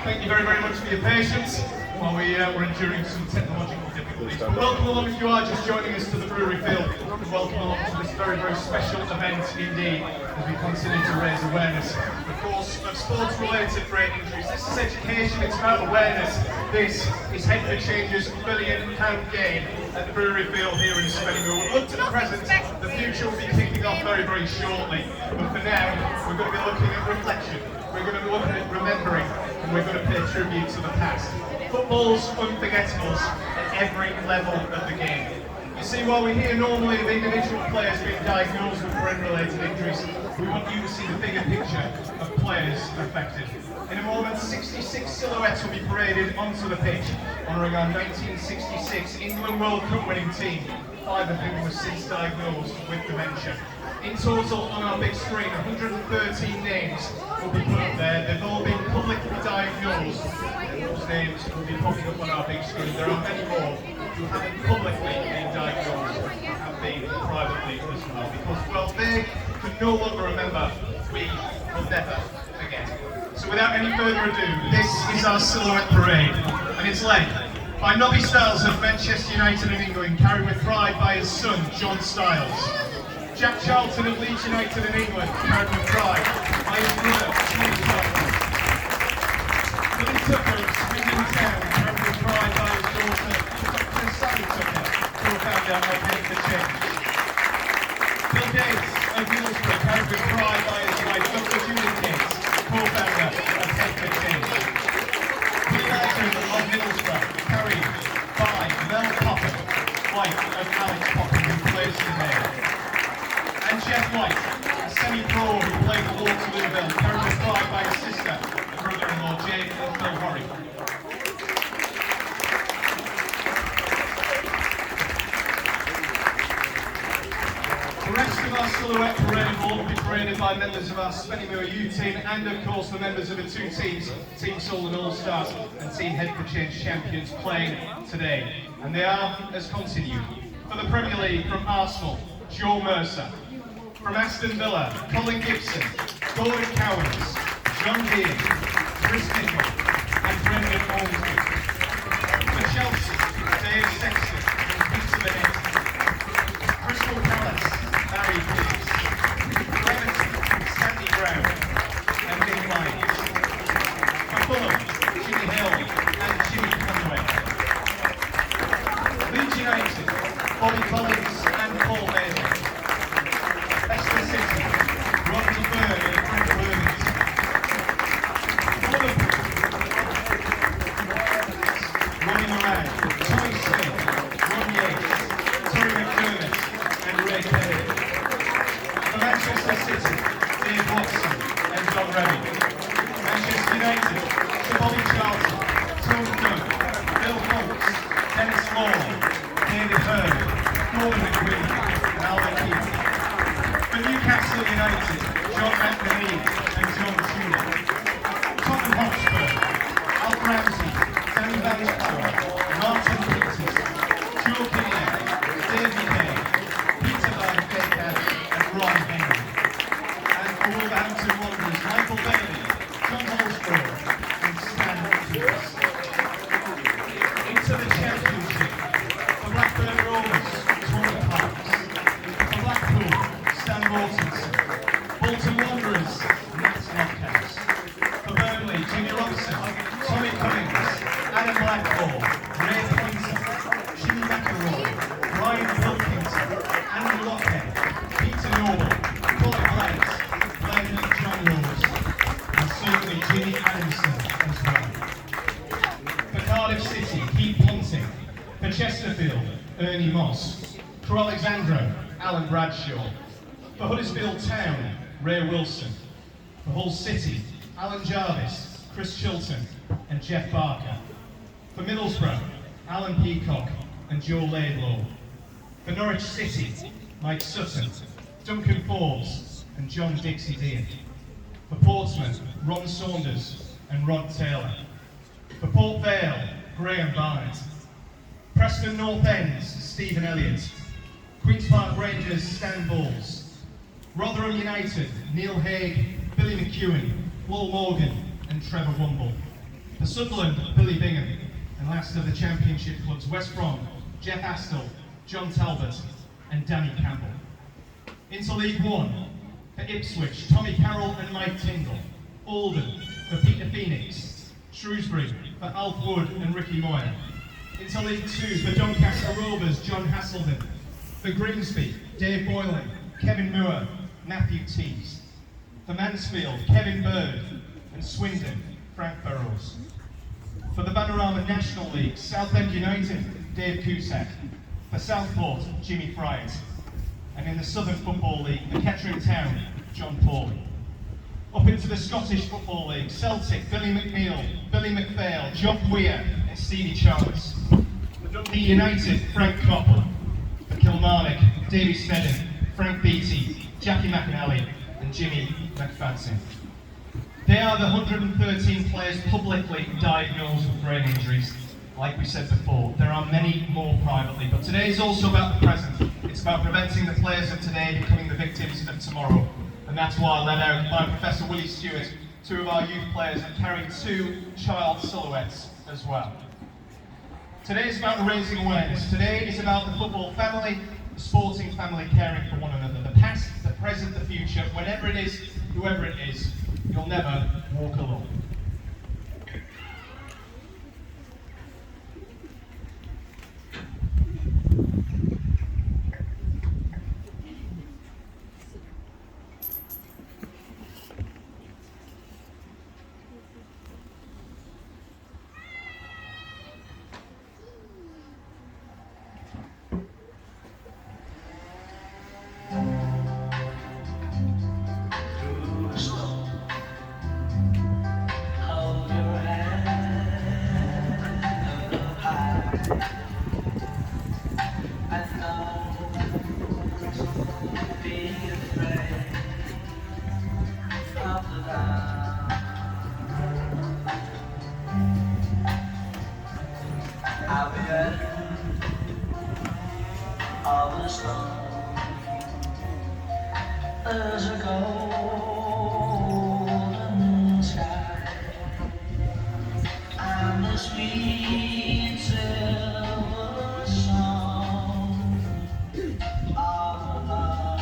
Thank you very, very much for your patience while we were enduring some technological difficulties. But welcome along if you are just joining us to the brewery field. Welcome along to this very, very special event indeed as we continue to raise awareness, of course, of sports-related brain injuries. This is education, it's about awareness. This is Head for Change's £1 billion game at the brewery field here in Spennymoor. We look to the present, the future will be kicking off very, very shortly. But for now, we're going to be looking at reflection. We're going to be looking at remembering, and we're going to pay tribute to the past. Football's unforgettables at every level of the game. You see, while we hear normally of individual players being diagnosed with brain-related injuries, we want you to see the bigger picture of players affected. In a moment, 66 silhouettes will be paraded onto the pitch, honouring our 1966 England World Cup winning team, 5 of whom were since diagnosed with dementia. In total, on our big screen, 113 names will be put up there. They've all been publicly diagnosed. Those names will be popping up on our big screen. There are many more who haven't publicly been diagnosed, have been privately as well. Because, well, they can no longer remember, we will never forget. So without any further ado, this is our silhouette parade, and it's led by Nobby Stiles of Manchester United in England, carried with pride by his son, John Stiles. Jack Charlton of Leeds United in England, carried with pride by his brother, Steve Charlton. Billy Tucker of Swindon Town, carried with pride by his daughter, Dr. Sally Tucker, co-founder of Head for Change. Bill Gates of Middlesbrough, carried with pride by his wife, Dr. Judith Gates, co-founder of Head for Change. Bill Legend of Middlesbrough, carried by Mel Poppen, wife of Alex Poppen, who plays today. And Jeff White, a semi-pro who played for Waterlooville, carried with pride by his sister and brother-in-law Jane and Phil Horry. The rest of our silhouette parade will be paraded by members of our Spennymoor U team and of course the members of the two teams, Team Solent All-Stars and Team Head for Change champions playing today. And they are as continued. For the Premier League, from Arsenal, Joe Mercer. From Aston Villa, Colin Gibson, Gordon Cowans, John Dean, Chris Nichol and Brendan Ormsby. For Chelsea, Dave Sexton and Peter Bennett. Crystal Palace, Barry Pearce. For Everton, Sandy Brown and Nick Lyons. For Fulham, Jimmy Hill and Jimmy Conway. Leeds United, Bobby Collins and Paul Mason. Leicester City, Roger Byrne and Frank Worthington. Liverpool, Ronnie Moran, Tommy Smith, Ron Yates, Terry McDermott and Ray Kelly. For Manchester City, Dave Watson and John Redding. Manchester United, Sir Bobby Charlton, Tony Dunn, Bill Holtz, Dennis Law, David Hearn, Gordon McQueen and Albert Keaton. For Newcastle United, John McNamee and John Tudor. Tottenham Hotspur, Alf Ramsey, Danny Van Power, Martin Peters, Joe Kinnear, David Hay, Peter Van Baker and Ron Henry. And for Wolverhampton Wanderers, Michael Bailey, John Holsborough and Stan Peters. Into the Championship, for Blackburn Rovers, Tony Parks. For Blackpool, Stan Mortensen. Bolton Wanderers, Matt Lockhouse. For Burnley, Jimmy Robson, Tommy Cummings, Adam Blackmore, Ray Pointer, Jimmy McElroy, Brian Wilkinson, Andy Lockhead, Peter Noble, Colin Blades, Glenn and John Rose, and certainly Jimmy Adamson as well. For Cardiff City, Keith Ponting. For Chesterfield, Ernie Moss. For Alexandra, Alan Bradshaw. For Huddersfield Town, Ray Wilson. For Hull City, Alan Jarvis, Chris Chilton and Jeff Barker. For Middlesbrough, Alan Peacock and Joe Laidlaw. For Norwich City, Mike Sutton, Duncan Forbes and John Dixie Dean. For Portsmouth, Ron Saunders and Rod Taylor. For Port Vale, Graham Barnett. Preston North End, Stephen Elliott. Queen's Park Rangers, Stan Bowles. Rotherham United, Neil Haig, Billy McEwen, Will Morgan and Trevor Wumble. For Sunderland, Billy Bingham. And last of the Championship clubs, West Brom, Jeff Astle, John Talbot and Danny Campbell. Into League One, for Ipswich, Tommy Carroll and Mike Tingle. Alden, for Peter Phoenix. Shrewsbury, for Alf Wood and Ricky Moyer. Into League Two, for Doncaster Rovers, John Hasselden. For Grimsby, Dave Boylan, Kevin Moore, Matthew Tees. For Mansfield, Kevin Bird and Swindon, Frank Burrows. For the Vanarama National League, Southend United, Dave Cusack. For Southport, Jimmy Fright. And in the Southern Football League, for Kettering Town, John Pawley. Up into the Scottish Football League, Celtic, Billy McNeil, Billy McPhail, John Weir and Stevie Chalmers. For Dundee United, Frank Copper. For Kilmarnock, Davy Snedden, Frank Beattie, Jackie McAnally and Jimmy McFadden. They are the 113 players publicly diagnosed with brain injuries. Like we said before, there are many more privately, but today is also about the present. It's about preventing the players of today becoming the victims of tomorrow. And that's why I led out by Professor Willie Stewart, two of our youth players that carried two child silhouettes as well. Today is about raising awareness. Today is about the football family, the sporting family caring for one another. The past, the present, the future, whenever it is, whoever it is, you'll never walk alone. There's a golden sky and the sweet silver song of love.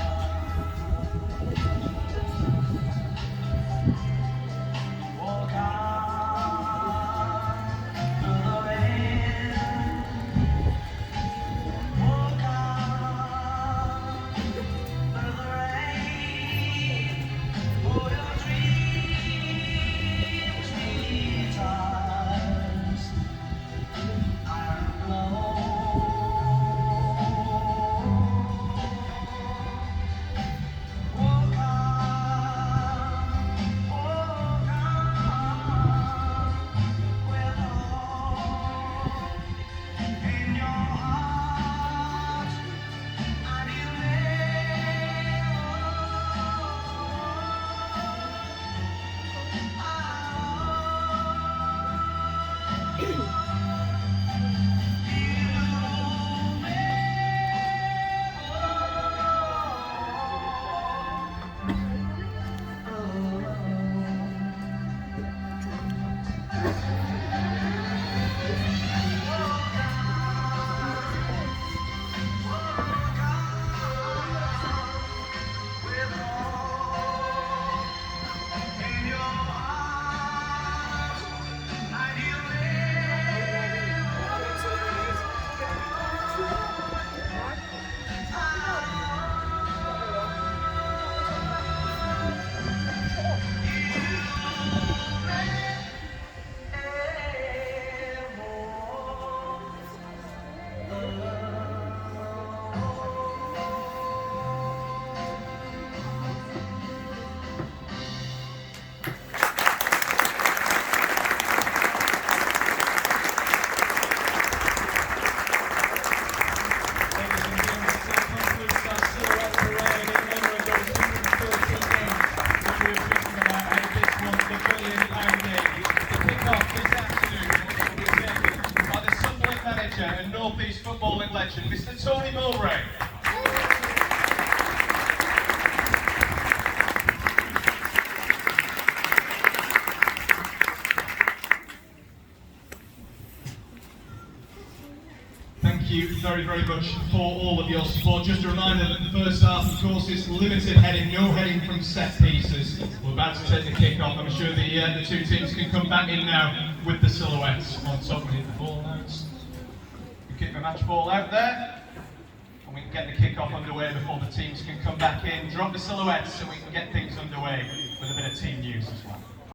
Walk on through the rain. Walk on through the rain. For your dreams be tossed and blown. Walk on with hope in your heart, and you And North East footballing legend, Mr. Tony Mowbray. thank you very, very much for all of your support. Just a reminder that the first half, of course, is limited heading, no heading from set pieces. We're about to take the kick-off. I'm sure the two teams can come back in now with the silhouettes on top. We hit the ball out. We kick the match ball out there. And we can get the kick-off underway before the teams can come back in. Drop the silhouettes so we can get things underway with a bit of team news as well.